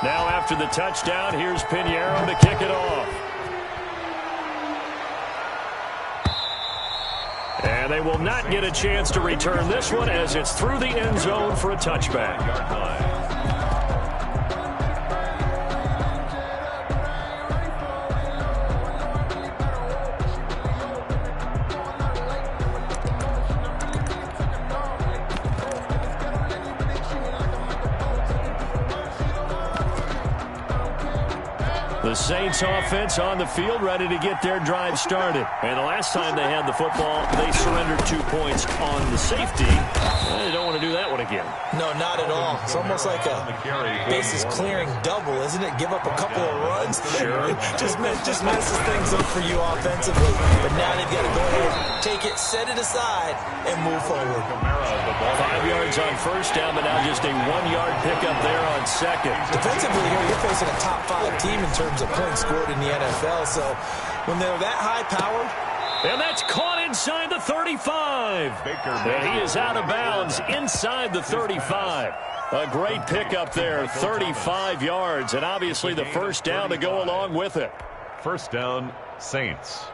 Now after the touchdown, here's Pinheiro to kick it off. And they will not get a chance to return this one as it's through the end zone for a touchback. The Saints offense on the field ready to get their drive started. And the last time they had the football, they surrendered 2 points on the safety. They don't want to do that one again. No, not at all. It's almost like a bases clearing double, isn't it? Give up a couple of runs. Sure. just messes things up for you offensively. But now they've got to go ahead, take it, set it aside, and move forward. 5 yards on first down, but now just a 1-yard pickup there on second. Defensively here, you're facing a top-5 team in terms of points scored in the NFL. So when they're that high-powered. And that's caught inside the 35. And he is out of bounds inside the 35. A great pickup there, 35 yards. And obviously the first down to go along with it. First down, Saints.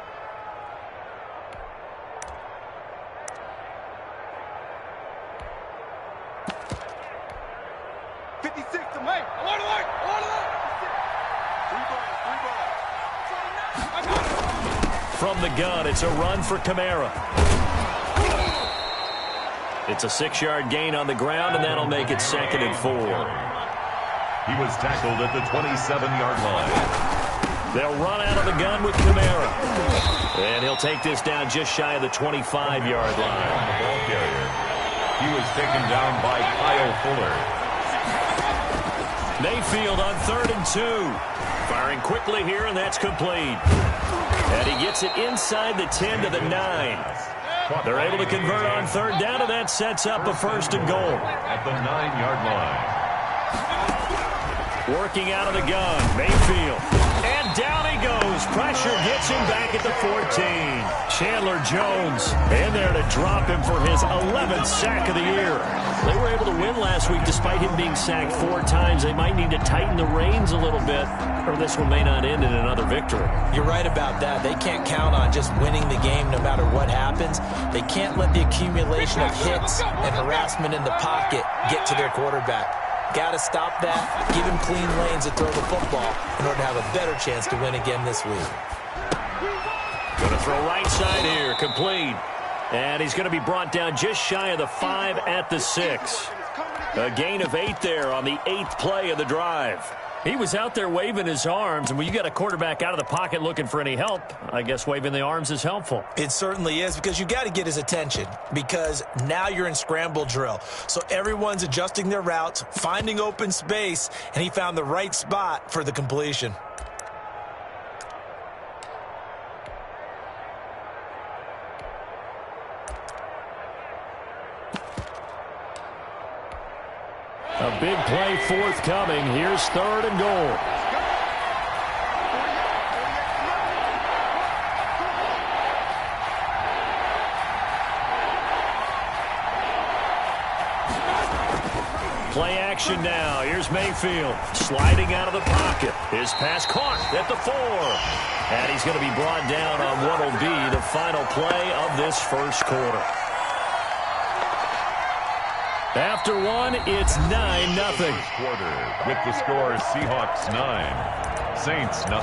From the gun, it's a run for Kamara. It's a 6-yard gain on the ground, and that'll make it 2nd and 4. He was tackled at the 27-yard line. They'll run out of the gun with Kamara. And he'll take this down just shy of the 25-yard line. The ball carrier. He was taken down by Kyle Fuller. Mayfield on 3rd and 2. Firing quickly here, and that's complete. And he gets it inside the 10 to the 9. They're able to convert on 3rd down, and that sets up a 1st and goal. At the 9-yard line. Working out of the gun, Mayfield. And down he goes. Pressure gets him back at the 14. Chandler Jones in there to drop him for his 11th sack of the year. They were able to win last week despite him being sacked 4 times. They might need to tighten the reins a little bit, or this one may not end in another victory. You're right about that. They can't count on just winning the game no matter what happens. They can't let the accumulation of hits and harassment in the pocket get to their quarterback. Got to stop that, give him clean lanes to throw the football in order to have a better chance to win again this week. Going to throw right side here, complete. And he's going to be brought down just shy of the 5 at the 6. A gain of 8 there on the 8th play of the drive. He was out there waving his arms, and when you got a quarterback out of the pocket looking for any help, I guess waving the arms is helpful. It certainly is, because you got to get his attention, because now you're in scramble drill. So everyone's adjusting their routes, finding open space, and he found the right spot for the completion. A big play forthcoming. Here's 3rd and goal. Play action now. Here's Mayfield sliding out of the pocket. His pass caught at the 4. And he's going to be brought down on what will be the final play of this first quarter. After 1, it's 9-0. Quarter with the score Seahawks 9, Saints 0.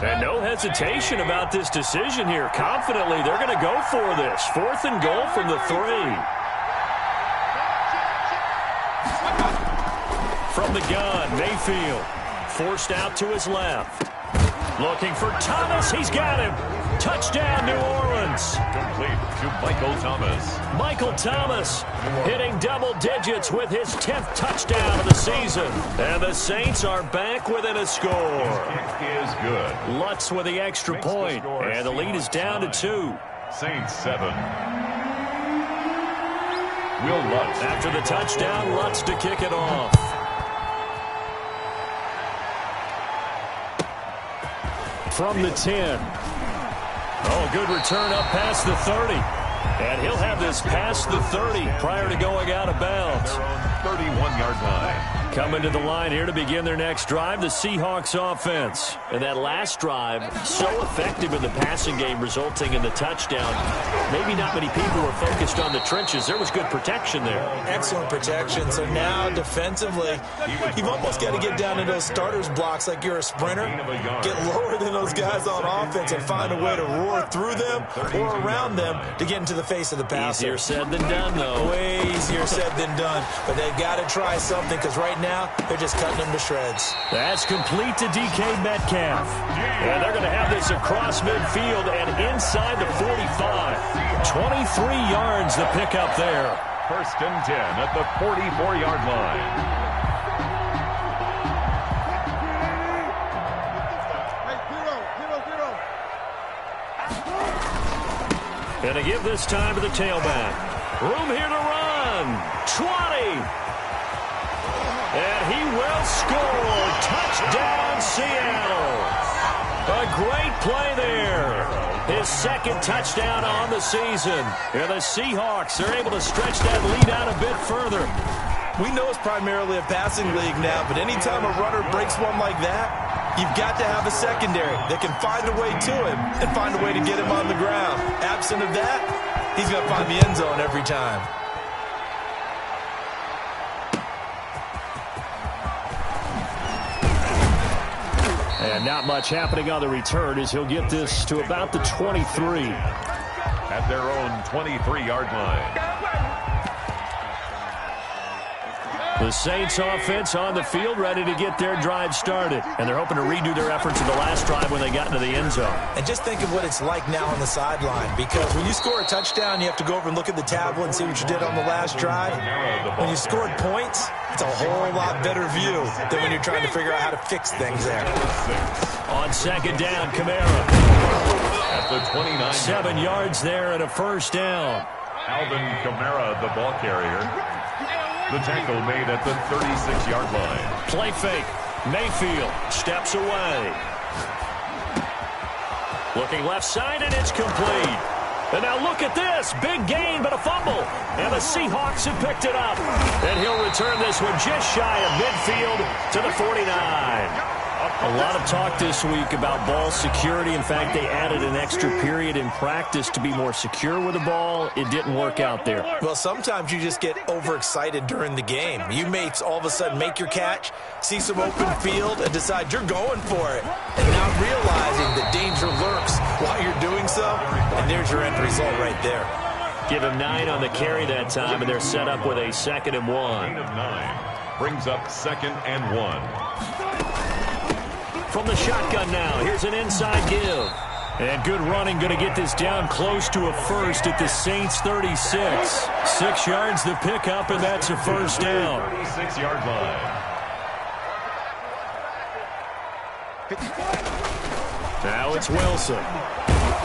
And no hesitation about this decision here. Confidently, they're going to go for this. 4th and goal from the 3. From the gun, Mayfield forced out to his left. Looking for Thomas. He's got him. Touchdown, New Orleans. Complete to Michael Thomas. Michael Thomas hitting double digits with his 10th touchdown of the season. And the Saints are back within a score. His kick is good. Lutz with the extra point. And the lead is down to 2. Saints 7. Will Lutz. After the touchdown, Lutz to kick it off. from the 10. Oh, good return up past the 30. And he'll have this past the 30 prior to going out of bounds. 31-yard line. Coming to the line here to begin their next drive, the Seahawks offense. And that last drive, so effective in the passing game, resulting in the touchdown. Maybe not many people were focused on the trenches. There was good protection there. Excellent protection. So now, defensively, you've almost got to get down to those starters blocks like you're a sprinter. Get lower than those guys on offense and find a way to roar through them or around them to get into the face of the passer. Easier said than done, though. Way easier said than done. But they've got to try something because right now they're just cutting them to shreds. That's complete to DK Metcalf. And they're going to have this across midfield and inside the 45. 23 yards the pickup there. First and 10 at the 44-yard line. And to give this time to the tailback. Room here to run. 20. And he will score. Touchdown, Seattle. A great play there. His second touchdown on the season. And the Seahawks are able to stretch that lead out a bit further. We know it's primarily a passing league now, but anytime a runner breaks one like that, you've got to have a secondary that can find a way to him and find a way to get him on the ground. Absent of that, he's going to find the end zone every time. And not much happening on the return as he'll get this to about the 23. At their own 23-yard line. The Saints offense on the field ready to get their drive started. And they're hoping to redo their efforts in the last drive when they got into the end zone. And just think of what it's like now on the sideline. Because when you score a touchdown, you have to go over and look at the tablet and see what you did on the last drive. When you scored points, it's a whole lot better view than when you're trying to figure out how to fix things there. On second down, Kamara. At the 29. 7 yards there and a first down. Alvin Kamara, the ball carrier. The tackle made at the 36-yard line. Play fake. Mayfield steps away. Looking left side, and it's complete. And now look at this. Big gain, but a fumble. And the Seahawks have picked it up. And he'll return this one just shy of midfield to the 49. A lot of talk this week about ball security. In fact, they added an extra period in practice to be more secure with the ball. It didn't work out there. Well, sometimes you just get overexcited during the game. You may all of a sudden make your catch, see some open field, and decide you're going for it. And not realizing that danger lurks while you're doing so. And there's your end result right there. Give him 9 on the carry that time, and they're set up with a 2nd and 1. 9 of 9 brings up 2nd and 1. From the shotgun now, here's an inside give. And good running, going to get this down close to a first at the Saints 36. 6 yards the pickup, and that's a first down. 36-yard line. Now it's Wilson.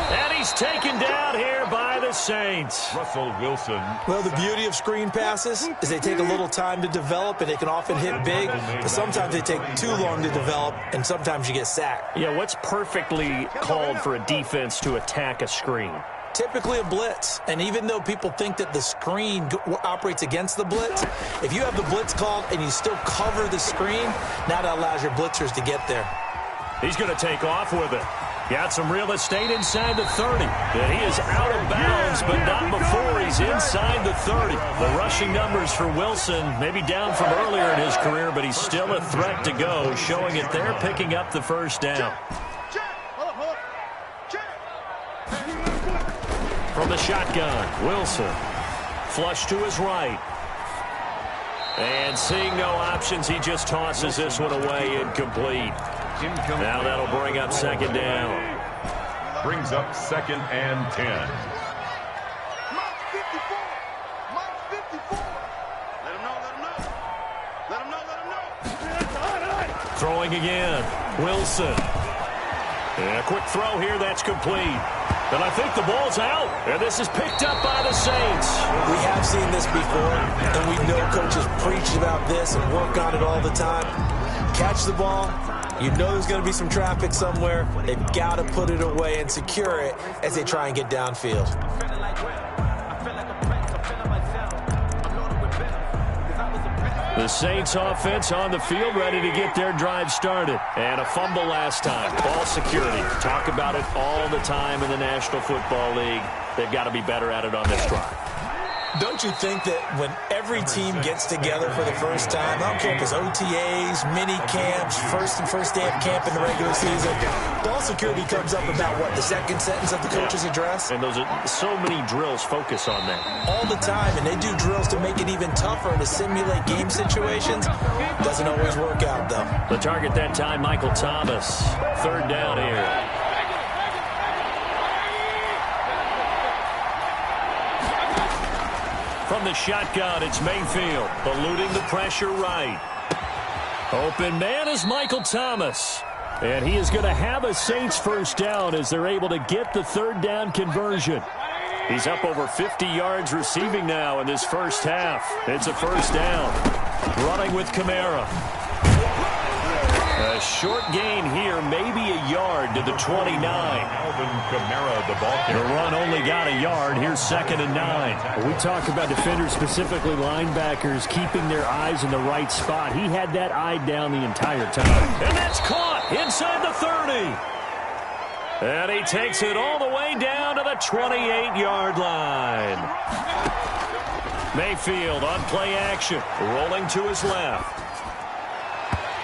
And he's taken down here by the Saints. Russell Wilson. Well, the beauty of screen passes is they take a little time to develop, and they can often hit big, but sometimes they take too long to develop, and sometimes you get sacked. Yeah, what's perfectly called for a defense to attack a screen? Typically a blitz, and even though people think that the screen operates against the blitz, if you have the blitz called and you still cover the screen, now that allows your blitzers to get there. He's going to take off with it. Got some real estate inside the 30. And he is out of bounds, but not before he's inside the 30. The rushing numbers for Wilson, maybe down from earlier in his career, but he's still a threat to go, showing it there, picking up the first down. From the shotgun, Wilson. Flush to his right. And seeing no options, he just tosses this one away, incomplete. Now that'll bring up 2nd down. Brings up 2nd and 10. Throwing again. Wilson. And a quick throw here, that's complete. And I think the ball's out. And this is picked up by the Saints. We have seen this before, and we know coaches preach about this and work on it all the time. Catch the ball, You know there's going to be some traffic somewhere. They've got to put it away and secure it as they try and get downfield. The Saints offense on the field, ready to get their drive started. And a fumble last time. Ball security. Talk about it all the time in the National Football League. They've got to be better at it on this drive. Don't you think that when every team gets together for the first time, I don't care if it's OTAs, mini camps, first day of camp in the regular season, ball security comes up about, what, the second sentence of the coach's address? And those are so many drills focus on that. All the time, and they do drills to make it even tougher to simulate game situations. Doesn't always work out, though. The target that time, Michael Thomas. Third down here. From the shotgun, it's Mayfield, eluding the pressure right. Open man is Michael Thomas. And he is going to have a Saints first down as they're able to get the third down conversion. He's up over 50 yards receiving now in this first half. It's a first down. Running with Kamara. A short gain here, maybe a yard to the 29. Kamara, the ball carrier. The run only got a yard. Here's 2nd and 9. When we talk about defenders, specifically linebackers, keeping their eyes in the right spot. He had that eye down the entire time. And that's caught inside the 30. And he takes it all the way down to the 28-yard line. Mayfield on play action, rolling to his left.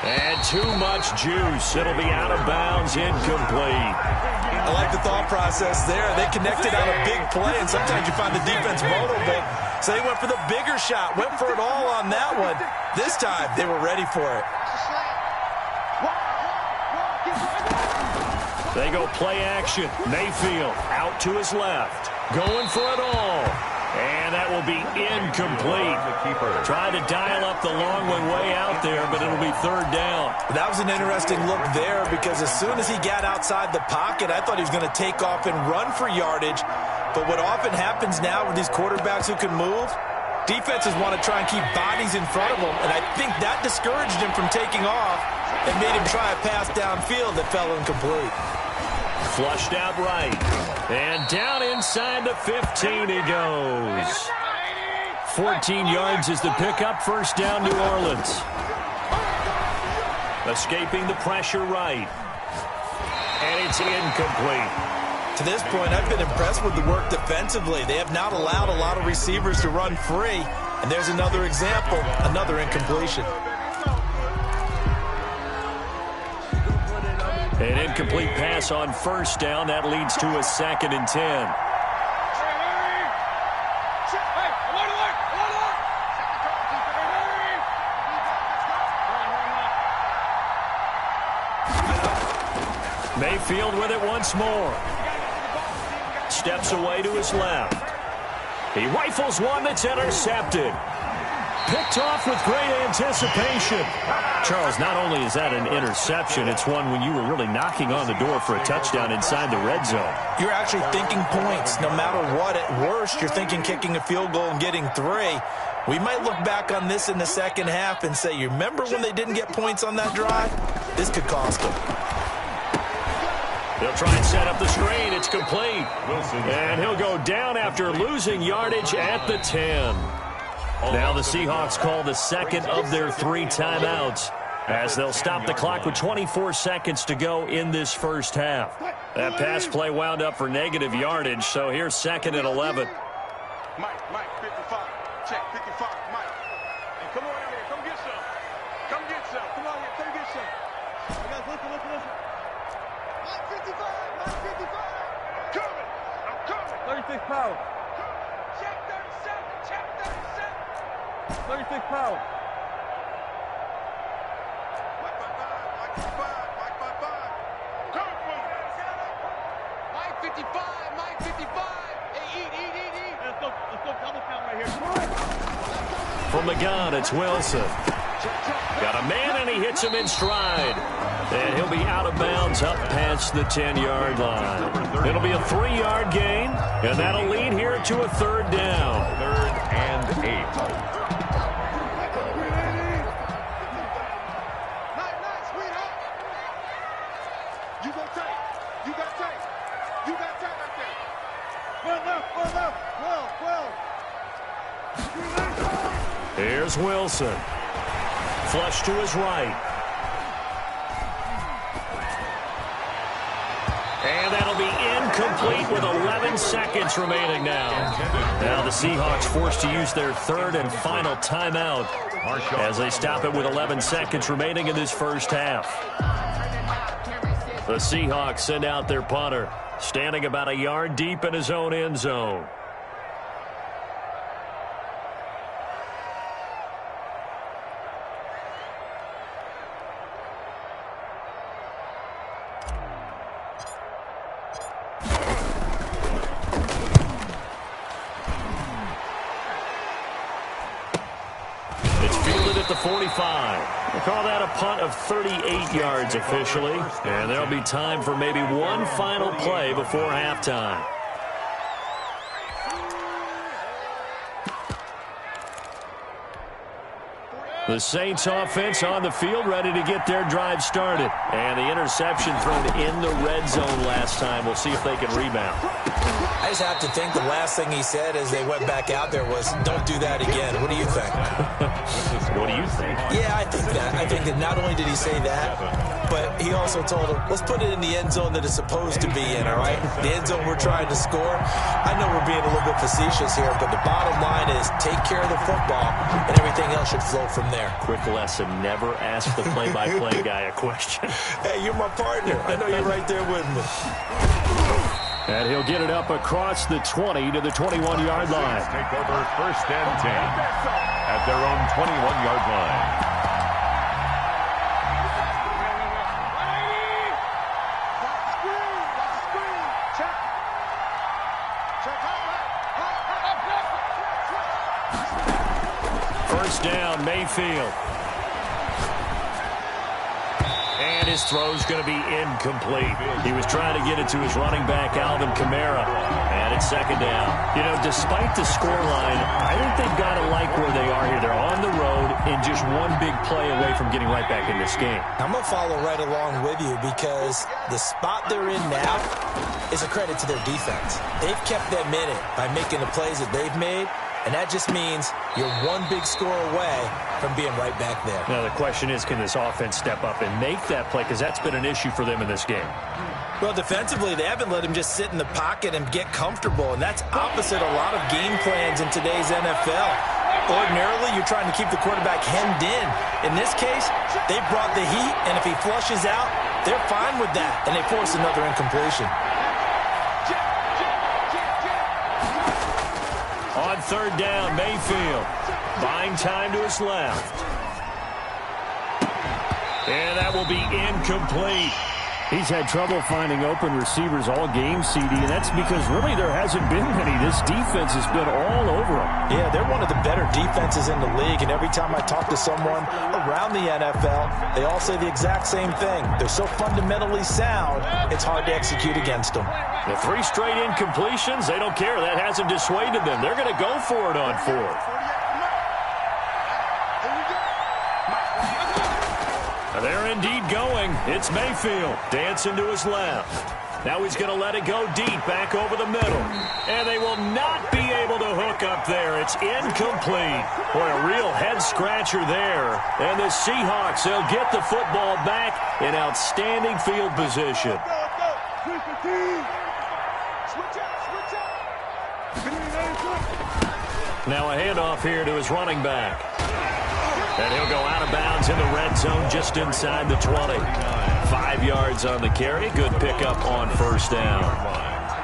And too much juice. It'll be out of bounds, incomplete. I like the thought process there. They connected on a big play, and sometimes you find the defense vulnerable. So they went for the bigger shot, went for it all on that one. This time, they were ready for it. They go play action. Mayfield out to his left. Going for it all. And that will be incomplete. Trying to dial up the long one way out there, but it'll be third down. That was an interesting look there because as soon as he got outside the pocket, I thought he was going to take off and run for yardage. But what often happens now with these quarterbacks who can move, defenses want to try and keep bodies in front of them, and I think that discouraged him from taking off and made him try a pass downfield that fell incomplete. Flushed out right. And down inside the 15 he goes. 14 yards is the pickup. First down, New Orleans. Escaping the pressure right. And it's incomplete. To this point, I've been impressed with the work defensively. They have not allowed a lot of receivers to run free. And there's another example, another incompletion. An incomplete pass on first down. That leads to a 2nd and 10. Mayfield with it once more. Steps away to his left. He rifles one that's intercepted. Picked off with great anticipation. Charles, not only is that an interception, it's one when you were really knocking on the door for a touchdown inside the red zone. You're actually thinking points. No matter what, at worst, you're thinking kicking a field goal and getting 3. We might look back on this in the second half and say, you remember when they didn't get points on that drive? This could cost them. They'll try and set up the screen. It's complete. And he'll go down after losing yardage at the 10. Now the Seahawks call the second of their 3 timeouts as they'll stop the clock with 24 seconds to go in this first half. That pass play wound up for negative yardage, so here's 2nd and 11. Mike, 55. Check, 55, Mike. Hey, come on out here. Come get some. Come get some. Come on here. Come get some. You guys, listen. Mike 55. Coming. I'm coming. 36 pounds. Check 37. Check 37. 36 pounds. Mike 55. Come on. Mike 55. Hey, eat. Let's go double count right here. From the gun, it's Wilson. Got a man, and he hits him in stride. And he'll be out of bounds up past the 10-yard line. It'll be a 3-yard gain, and that'll lead here to a third down. 3rd and 8. Here's Wilson. Flush to his right. And that'll be incomplete with 11 seconds remaining now. Now the Seahawks forced to use their third and final timeout as they stop it with 11 seconds remaining in this first half. The Seahawks send out their punter, standing about a yard deep in his own end zone. It's fielded at the 45. They call that a punt of 38 yards officially, and there'll be time for maybe one final play before halftime. The Saints offense on the field, ready to get their drive started. And the interception thrown in the red zone last time. We'll see if they can rebound. I just have to think the last thing he said as they went back out there was, don't do that again. What do you think? What do you think? Yeah, I think that. I think that not only did he say that, but he also told him, let's put it in the end zone that it's supposed to be in, all right? The end zone we're trying to score. I know we're being a little bit facetious here, but the bottom line is take care of the football, and everything else should flow from there. Quick lesson, never ask the play-by-play guy a question. Hey, you're my partner. I know you're right there with me. And he'll get it up across the 20 to the 21-yard line. Take over first and 10 at their own 21-yard line. First down, Mayfield. And his throw's going to be incomplete. He was trying to get it to his running back, Alvin Kamara. And it's second down. You know, despite the scoreline, I think they've got to like where they are here. They're on the road and just one big play away from getting right back in this game. I'm going to follow right along with you because the spot they're in now is a credit to their defense. They've kept them in it by making the plays that they've made. And that just means you're one big score away from being right back there. Now, the question is, can this offense step up and make that play? Because that's been an issue for them in this game. Well, defensively, they haven't let him just sit in the pocket and get comfortable. And that's opposite a lot of game plans in today's NFL. Ordinarily, you're trying to keep the quarterback hemmed in. In this case, they brought the heat, and if he flushes out, they're fine with that. And they force another incompletion. On third down, Mayfield buying time to his left. And that will be incomplete. He's had trouble finding open receivers all game, CD, and that's because really there hasn't been many. This defense has been all over him. Yeah, they're one of the better defenses in the league, and every time I talk to someone around the NFL, they all say the exact same thing. They're so fundamentally sound, it's hard to execute against them. The 3 straight incompletions, they don't care. That hasn't dissuaded them. They're going to go for it on 4th. They're indeed going. It's Mayfield dancing to his left. Now he's going to let it go deep back over the middle. And they will not be able to hook up there. It's incomplete. Boy, a real head-scratcher there. And the Seahawks, they'll get the football back in outstanding field position. Now a handoff here to his running back. And he'll go out of bounds in the red zone just inside the 20. 5 yards on the carry. Good pickup on first down.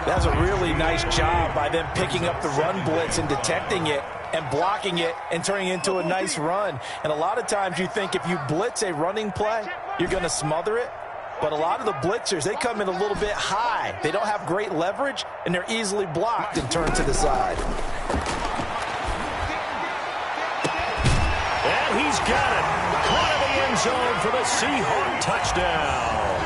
That's a really nice job by them picking up the run blitz and detecting it and blocking it and turning it into a nice run. And a lot of times you think if you blitz a running play, you're going to smother it. But a lot of the blitzers, they come in a little bit high. They don't have great leverage, and they're easily blocked and turned to the side. And he's got it. Caught in the end zone for the Seahawk touchdown.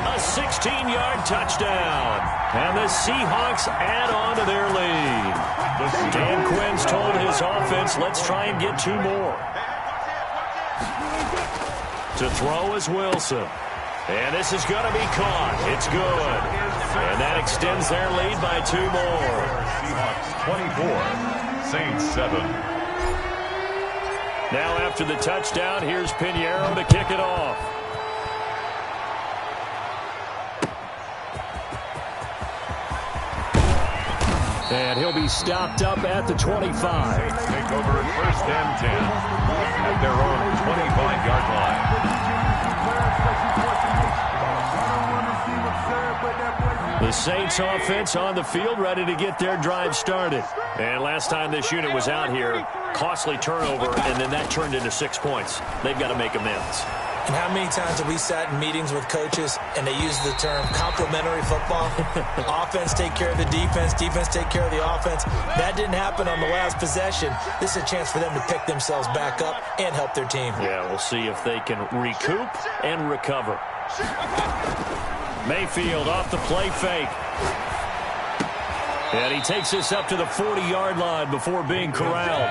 A 16-yard touchdown. And the Seahawks add on to their lead. Dan Quinn's told his offense, let's try and get 2 more. To throw is Wilson. And this is going to be caught. It's good. And that extends their lead by 2 more. Seahawks 24, Saints 7. Now after the touchdown, here's Pinheiro to kick it off. And he'll be stopped up at the 25. Saints take over at 1st and 10 at their own 25-yard line. The Saints offense on the field, ready to get their drive started. And last time this unit was out here, costly turnover, and then that turned into 6 points. They've got to make amends. And how many times have we sat in meetings with coaches and they use the term complementary football? Offense take care of the defense, defense take care of the offense. That didn't happen on the last possession. This is a chance for them to pick themselves back up and help their team. Yeah, we'll see if they can recoup and recover. Mayfield off the play fake. And he takes this up to the 40-yard line before being corralled.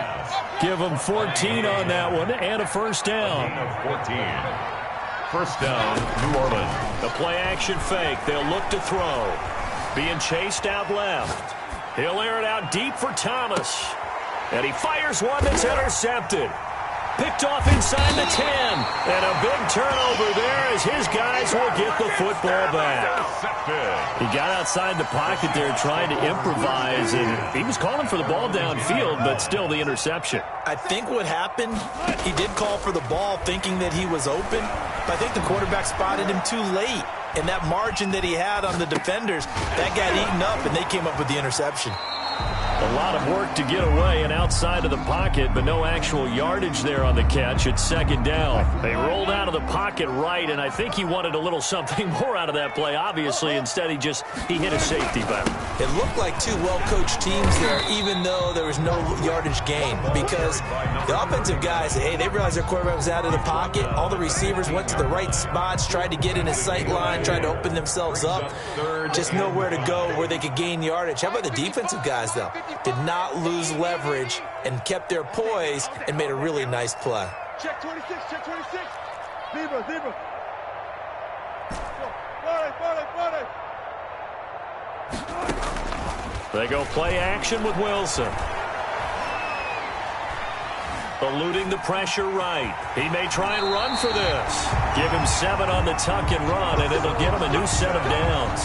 Give him 14 on that one and a first down. 14. First down, New Orleans. The play-action fake. They'll look to throw. Being chased out left. He'll air it out deep for Thomas. And he fires one that's intercepted. Picked off inside the 10. And a big turnover there as his guys will get the football back. He got outside the pocket there trying to improvise, and he was calling for the ball downfield, but still the interception. I think what happened, he did call for the ball thinking that he was open, but I think the quarterback spotted him too late. And that margin that he had on the defenders, that got eaten up, and they came up with the interception. A lot of work to get away and outside of the pocket, but no actual yardage there on the catch. It's second down. They rolled out of the pocket right, and I think he wanted a little something more out of that play, obviously. Instead, he hit a safety back. It looked like two well-coached teams there, even though there was no yardage gain, because the offensive guys, hey, they realized their quarterback was out of the pocket. All the receivers went to the right spots, tried to get in his sight line, tried to open themselves up. Just nowhere to go where they could gain yardage. How about the defensive guys, though? Did not lose leverage and kept their poise and made a really nice play. Check 26, check 26. Zebra. They go play action with Wilson. Eluding the pressure right. He may try and run for this. Give him 7 on the tuck and run, and it'll get him a new set of downs.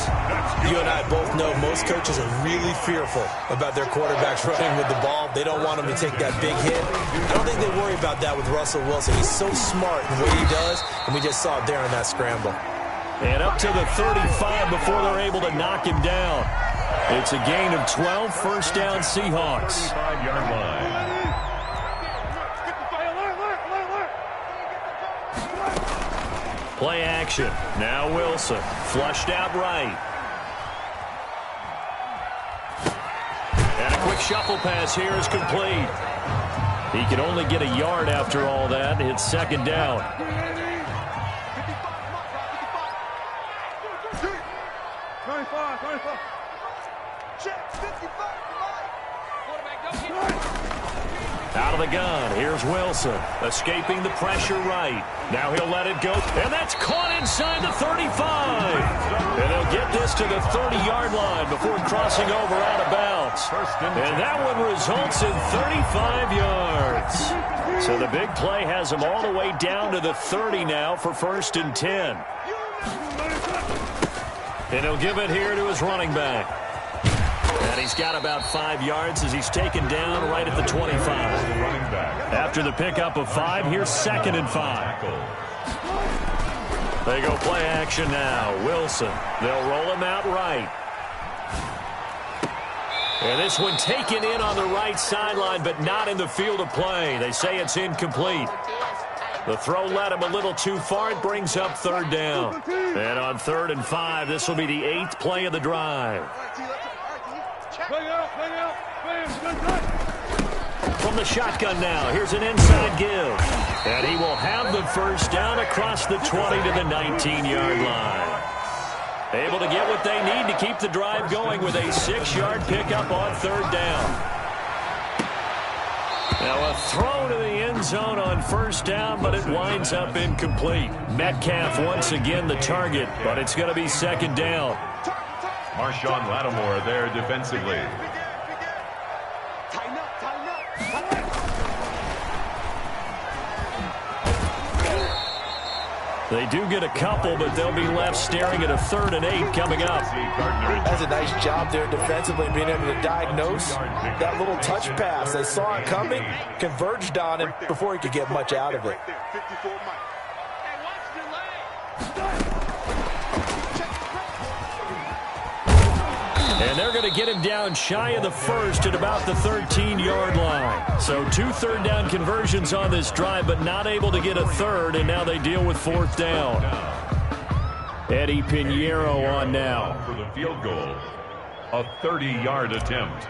You and I both know most coaches are really fearful about their quarterbacks running with the ball. They don't want them to take that big hit. I don't think they worry about that with Russell Wilson. He's so smart in what he does, and we just saw it there in that scramble. And up to the 35 before they're able to knock him down. It's a gain of 12, first down Seahawks. 5-yard line. Play action. Now Wilson. Flushed out right. And a quick shuffle pass here is complete. He can only get a yard after all that. It's second down. 25. Check 55. Out of the gun, here's Wilson, escaping the pressure right. Now he'll let it go, and that's caught inside the 35. And they'll get this to the 30-yard line before crossing over out of bounds. And that one results in 35 yards. So the big play has him all the way down to the 30 now for 1st and 10. And he'll give it here to his running back. And he's got about 5 yards as he's taken down right at the 25. After the pickup of 5, here's 2nd and 5. They go play action now. Wilson. They'll roll him out right. And this one taken in on the right sideline, but not in the field of play. They say it's incomplete. The throw led him a little too far. It brings up 3rd down. And on 3rd and 5, this will be the 8th play of the drive. From the shotgun now, here's an inside give. And he will have the first down across the 20 to the 19-yard line. Able to get what they need to keep the drive going with a 6-yard pickup on 3rd down. Now a throw to the end zone on 1st down, but it winds up incomplete. Metcalf once again the target, but it's going to be 2nd down. Marshawn Lattimore there defensively. Tighten up. They do get a couple, but they'll be left staring at a 3rd and 8 coming up. That's a nice job there defensively, being able to diagnose that little touch pass. They saw it coming, converged on him before he could get much out of it. And they're going to get him down shy of the 1st at about the 13-yard line. So 2 3rd-down conversions on this drive, but not able to get a 3rd, and now they deal with 4th down. Eddie Pinheiro on now. For the field goal, a 30-yard attempt.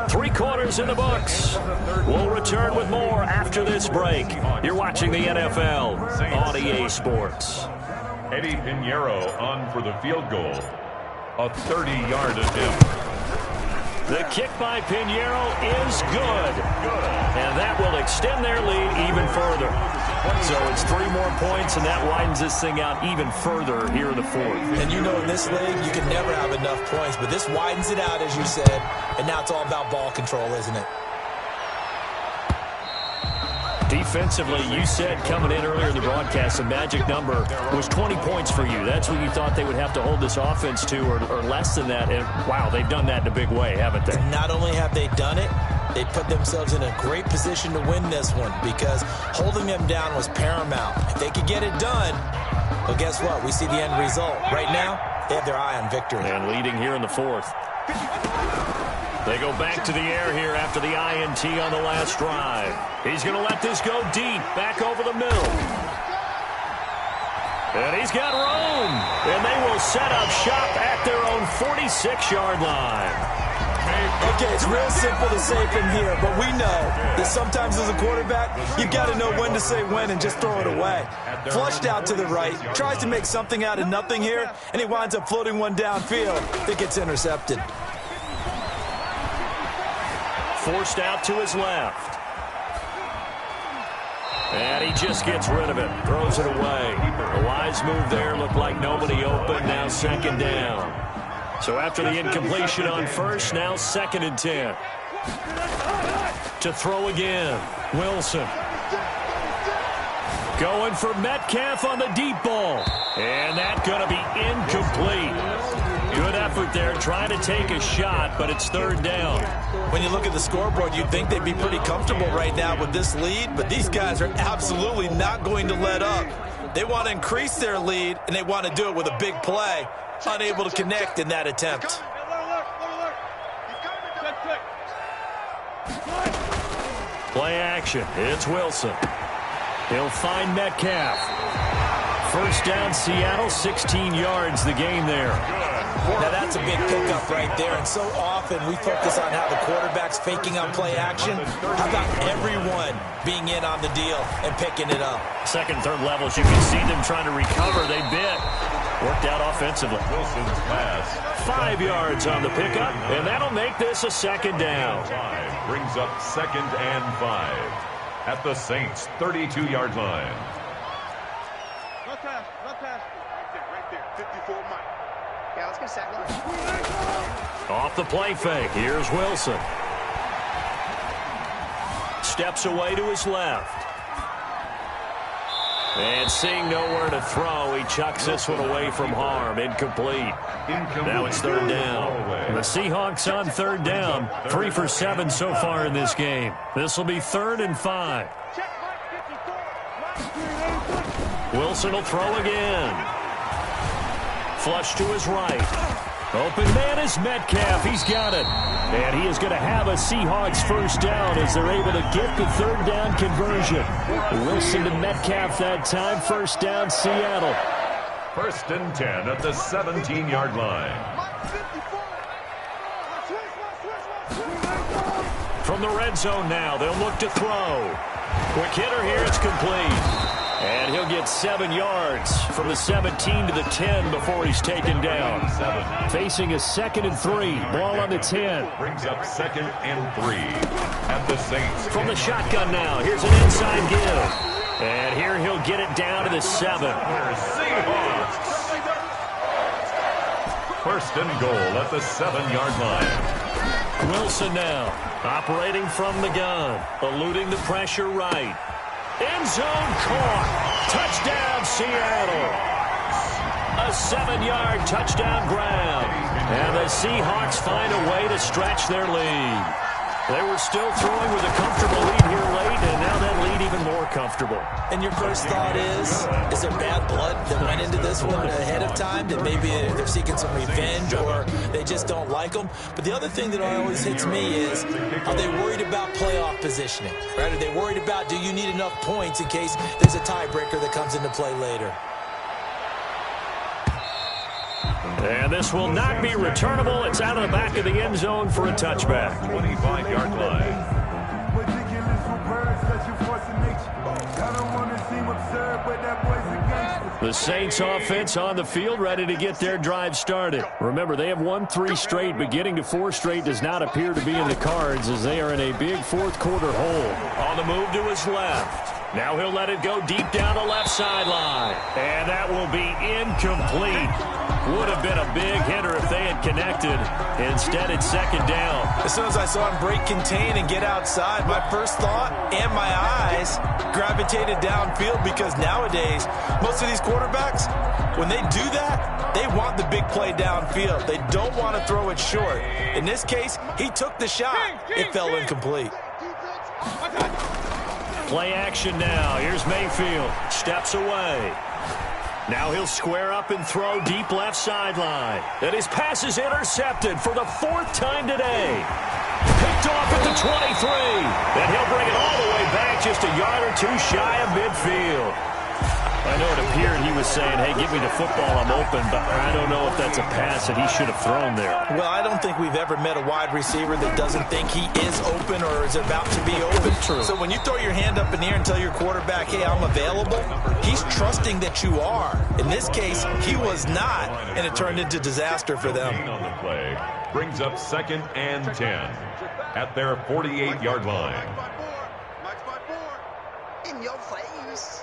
Three quarters in the books. We'll return with more after this break. You're watching the NFL on EA Sports. Eddie Pinheiro on for the field goal. A 30-yard attempt. The kick by Pinheiro is good. And that will extend their lead even further. So it's 3 more points, and that widens this thing out even further here in the 4th. And you know in this league, you can never have enough points, but this widens it out, as you said, and now it's all about ball control, isn't it? Defensively, you said coming in earlier in the broadcast, the magic number was 20 points for you. That's what you thought they would have to hold this offense to, or less than that. And, wow, they've done that in a big way, haven't they? Not only have they done it, they put themselves in a great position to win this one because holding them down was paramount. If they could get it done, well, guess what? We see the end result. Right now, they have their eye on victory. And leading here in the 4th. They go back to the air here after the INT on the last drive. He's going to let this go deep, back over the middle. And he's got room. And they will set up shop at their own 46-yard line. Okay, it's real simple to say from here, but we know that sometimes as a quarterback, you've got to know when to say when and just throw it away. Flushed out to the right, tries to make something out of nothing here, and he winds up floating one downfield that gets intercepted. Forced out to his left. And he just gets rid of it, throws it away. A wise move there, looked like nobody open, now 2nd down. So after the incompletion on 1st, now 2nd and 10. To throw again, Wilson. Going for Metcalf on the deep ball. And that's going to be incomplete. Good effort there, trying to take a shot, but it's 3rd down. When you look at the scoreboard, you'd think they'd be pretty comfortable right now with this lead, but these guys are absolutely not going to let up. They want to increase their lead, and they want to do it with a big play. Unable to connect in that attempt. Play action. It's Wilson. He'll find Metcalf. 1st down, Seattle, 16 yards, the gain there. Now that's a big pickup right there, and so often we focus on how the quarterback's faking on play action. How about everyone being in on the deal and picking it up? 2nd, 3rd levels, you can see them trying to recover. They bit. Worked out offensively. Wilson's pass. 5 yards on the pickup, and that'll make this a 2nd down. Brings up 2nd and 5 at the Saints' 32-yard line. Run pass. Right there. 54 Mike. Yeah, let's go second. Off the play fake. Here's Wilson. Steps away to his left. And seeing nowhere to throw, he chucks this one away from harm. Incomplete. Now it's 3rd down. And the Seahawks on 3rd down. 3 for 7 so far in this game. This will be 3rd and 5. Wilson will throw again. Flush to his right. Open man is Metcalf. He's got it. And he is going to have a Seahawks 1st down as they're able to get the 3rd down conversion. Wilson to Metcalf that time. 1st down, Seattle. 1st and 10 at the 17-yard line. From the red zone now, they'll look to throw. Quick hitter here, it's complete. And he'll get 7 yards from the 17 to the 10 before he's taken down. Facing a 2nd and 3. Ball on the 10. Brings up 2nd and 3 at the Saints. From the shotgun now, here's an inside give. And here he'll get it down to the 7. First and goal at the 7-yard line. Wilson now, operating from the gun, eluding the pressure right. End zone caught. Touchdown, Seattle. A 7-yard touchdown grab. And the Seahawks find a way to stretch their lead. They were still throwing with a comfortable lead here late, and now that lead even more comfortable. And your first thought is there bad blood that went into this one ahead of time? That maybe they're seeking some revenge or they just don't like them? But the other thing that always hits me is, are they worried about playoff positioning? Right? Are they worried about, do you need enough points in case there's a tiebreaker that comes into play later? And this will not be returnable. It's out of the back of the end zone for a touchback. 25-yard line. The Saints offense on the field, ready to get their drive started. Remember, they have won 3 straight, but getting to 4 straight does not appear to be in the cards as they are in a big fourth-quarter hole. On the move to his left. Now he'll let it go deep down the left sideline. And that will be incomplete. Would have been a big hitter if they had connected. Instead, it's second down. As soon as I saw him break contain and get outside, my first thought and my eyes gravitated downfield, because nowadays, most of these quarterbacks, when they do that, they want the big play downfield. They don't want to throw it short. In this case, he took the shot. It fell incomplete. Play action now. Here's Mayfield. Steps away. Now he'll square up and throw deep left sideline. And his pass is intercepted for the 4th time today. Picked off at the 23. And he'll bring it all the way back just a yard or 2 shy of midfield. I know it appeared he was saying, hey, give me the football, I'm open, but I don't know if that's a pass that he should have thrown there. Well, I don't think we've ever met a wide receiver that doesn't think he is open or is about to be open. True. So when you throw your hand up in the air and tell your quarterback, hey, I'm available, he's trusting that you are. In this case, he was not, and it turned into disaster for them. On the play brings up 2nd and 10 at their 48-yard line. In your face.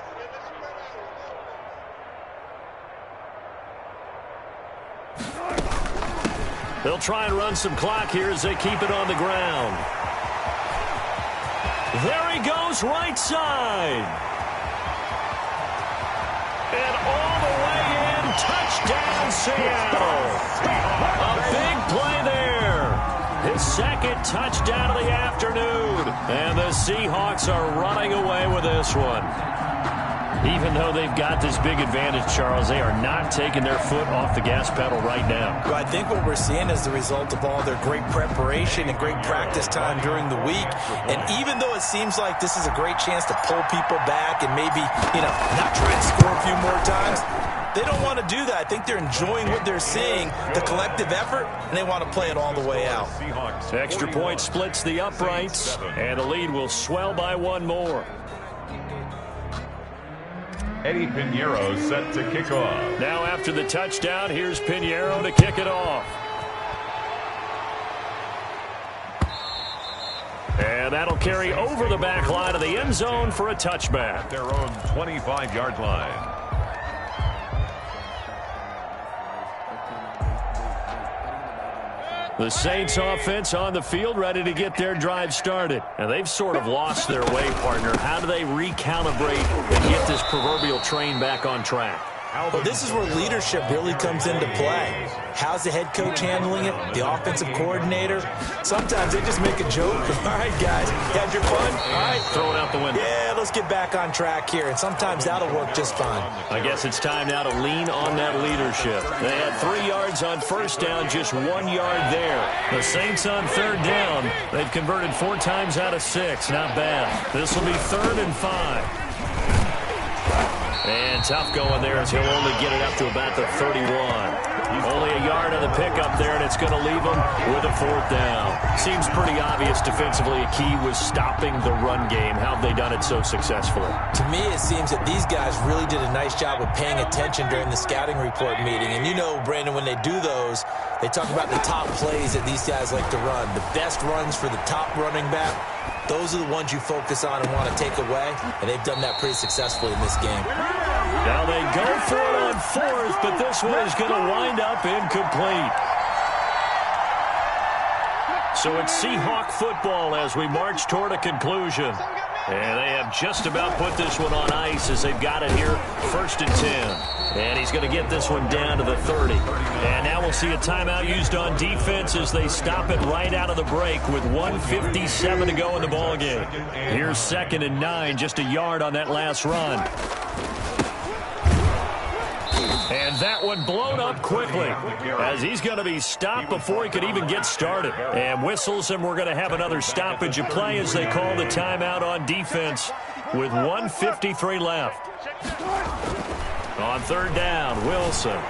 They'll try and run some clock here as they keep it on the ground. There he goes, right side. And all the way in, touchdown Seattle. A big play there. His 2nd touchdown of the afternoon. And the Seahawks are running away with this one. Even though they've got this big advantage, Charles, they are not taking their foot off the gas pedal right now. Well, I think what we're seeing is the result of all their great preparation and great practice time during the week. And even though it seems like this is a great chance to pull people back and maybe, not try to score a few more times, they don't want to do that. I think they're enjoying what they're seeing, the collective effort, and they want to play it all the way out. Extra point splits the uprights, and the lead will swell by 1 more. Eddie Pinheiro set to kick off. Now after the touchdown, here's Pinheiro to kick it off. And that'll carry over the back line of the end zone for a touchback. Their own 25-yard line. The Saints offense on the field ready to get their drive started. And they've sort of lost their way, partner. How do they recalibrate and get this proverbial train back on track? Well, this is where leadership really comes into play. How's the head coach handling it? The offensive coordinator? Sometimes they just make a joke. All right, guys, you had your fun? All right. Throw it out the window. Yeah, let's get back on track here. And sometimes that'll work just fine. I guess it's time now to lean on that leadership. They had 3 yards on first down, just 1 yard there. The Saints on 3rd down. They've converted 4 times out of 6. Not bad. This will be 3rd and 5. And tough going there as he'll only get it up to about the 31. Only a yard on the pickup there, and it's going to leave him with a 4th down. Seems pretty obvious defensively a key was stopping the run game. How have they done it so successfully? To me, it seems that these guys really did a nice job of paying attention during the scouting report meeting. And you know, Brandon, when they do those, They talk about the top plays that these guys like to run. The best runs for the top running back, those are the ones you focus on and want to take away, and they've done that pretty successfully in this game. Now they go for it on fourth, but this one is going to wind up incomplete. So it's Seahawk football as we march toward a conclusion. And they have just about put this one on ice as they've got it here, 1st and 10. And he's going to get this one down to the 30. And now we'll see a timeout used on defense as they stop it right out of the break with 1:57 to go in the ballgame. Here's 2nd and 9, just a yard on that last run. And that one blown up quickly as he's going to be stopped before he could even get started. And whistles, and we're going to have another stoppage of play as they call the timeout on defense with 1:53 left. On 3rd down, Wilson.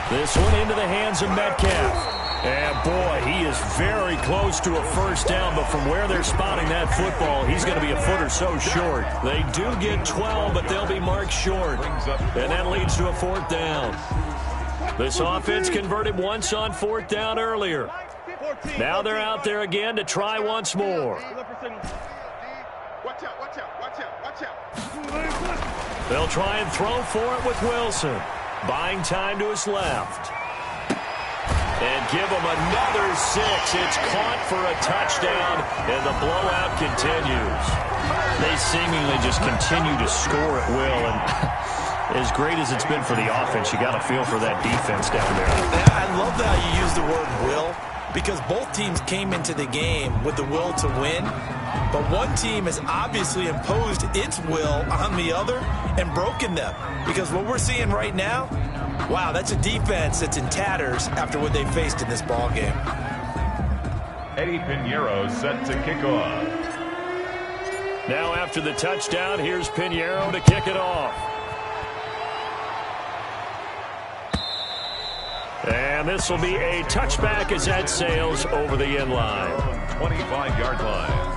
This one into the hands of Metcalf. And, boy, he is very close to a 1st down, but from where they're spotting that football, he's going to be a foot or so short. They do get 12, but they'll be marked short. And that leads to a 4th down. This offense converted once on 4th down earlier. Now they're out there again to try once more. Watch out, watch out, watch out, watch out. They'll try and throw for it with Wilson. Buying time to his left. And give him another 6. It's caught for a touchdown, and the blowout continues. They seemingly just continue to score at will, and as great as it's been for the offense, you got to feel for that defense down there. I love how you use the word will, because both teams came into the game with the will to win, but one team has obviously imposed its will on the other and broken them. Because what we're seeing right now, wow, that's a defense that's in tatters after what they faced in this ball game. Eddie Pinheiro set to kick off. Now after the touchdown, here's Pinheiro to kick it off. And this will be a touchback as that sails over the end line. 25-yard line.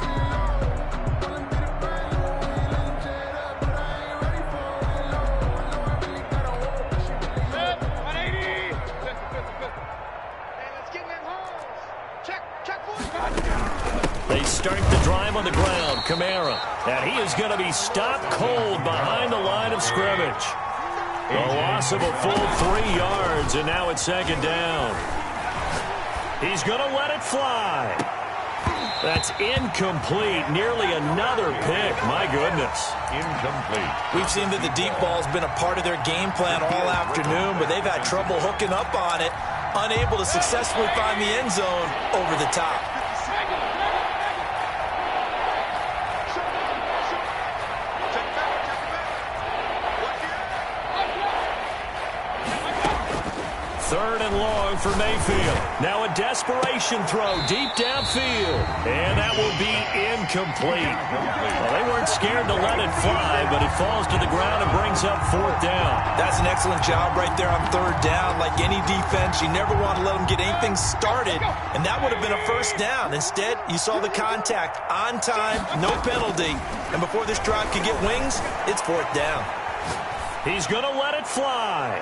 They start the drive on the ground. Kamara. And he is going to be stopped cold behind the line of scrimmage. A loss of a full 3 yards, and now it's 2nd down. He's going to let it fly. That's incomplete. Nearly another pick. My goodness. Incomplete. We've seen that the deep ball's been a part of their game plan all afternoon, but they've had trouble hooking up on it, unable to successfully find the end zone over the top. Third and long for Mayfield. Now a desperation throw deep downfield. And that will be incomplete. Well, they weren't scared to let it fly, but it falls to the ground and brings up 4th down. That's an excellent job right there on 3rd down. Like any defense, you never want to let them get anything started, and that would have been a 1st down. Instead, you saw the contact on time, no penalty, and before this drive could get wings, it's 4th down. He's going to let it fly.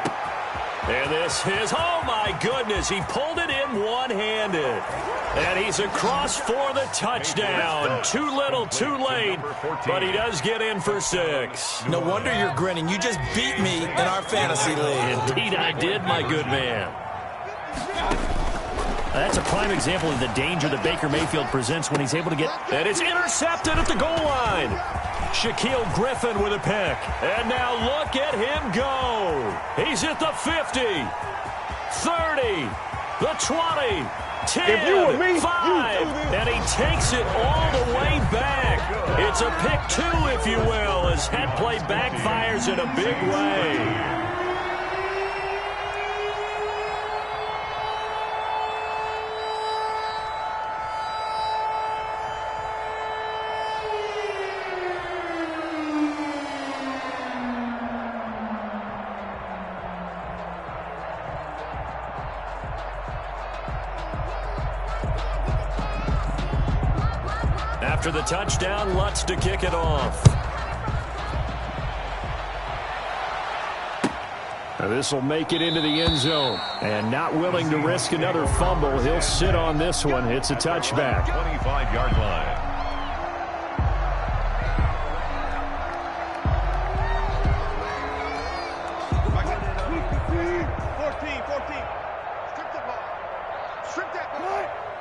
And this is, oh my goodness, he pulled it in one-handed. And he's across for the touchdown. Too little, too late, but he does get in for 6. No wonder you're grinning. You just beat me in our fantasy league. Indeed I did, my good man. That's a prime example of the danger that Baker Mayfield presents when he's able to get, and it's intercepted at the goal line. Shaquille Griffin with a pick. And now look at him go. He's at the 50, 30, the 20, 10, 5, and he takes it all the way back. It's a pick 2, if you will, as that play backfires in a big way. After the touchdown, Lutz to kick it off. This will make it into the end zone. And not willing to risk another fumble, he'll sit on this one. It's a touchback. 25-yard line.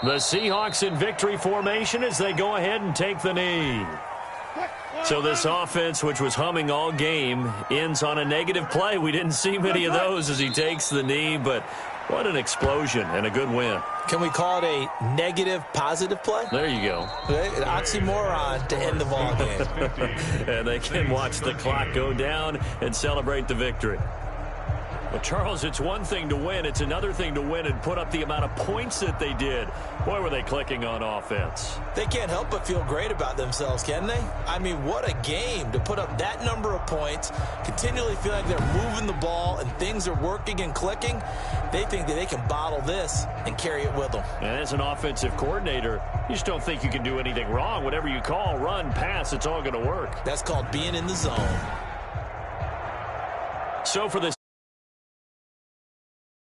The Seahawks in victory formation as they go ahead and take the knee. So this offense, which was humming all game, ends on a negative play. We didn't see many of those as he takes the knee, but what an explosion and a good win. Can we call it a negative positive play? There you go. An oxymoron to end the ball game. And they can watch the clock go down and celebrate the victory. Well, Charles, it's one thing to win. It's another thing to win and put up the amount of points that they did. Boy, were they clicking on offense. They can't help but feel great about themselves, can they? I mean, what a game to put up that number of points, continually feel like they're moving the ball and things are working and clicking. They think that they can bottle this and carry it with them. And as an offensive coordinator, you just don't think you can do anything wrong. Whatever you call, run, pass, it's all going to work. That's called being in the zone. So for the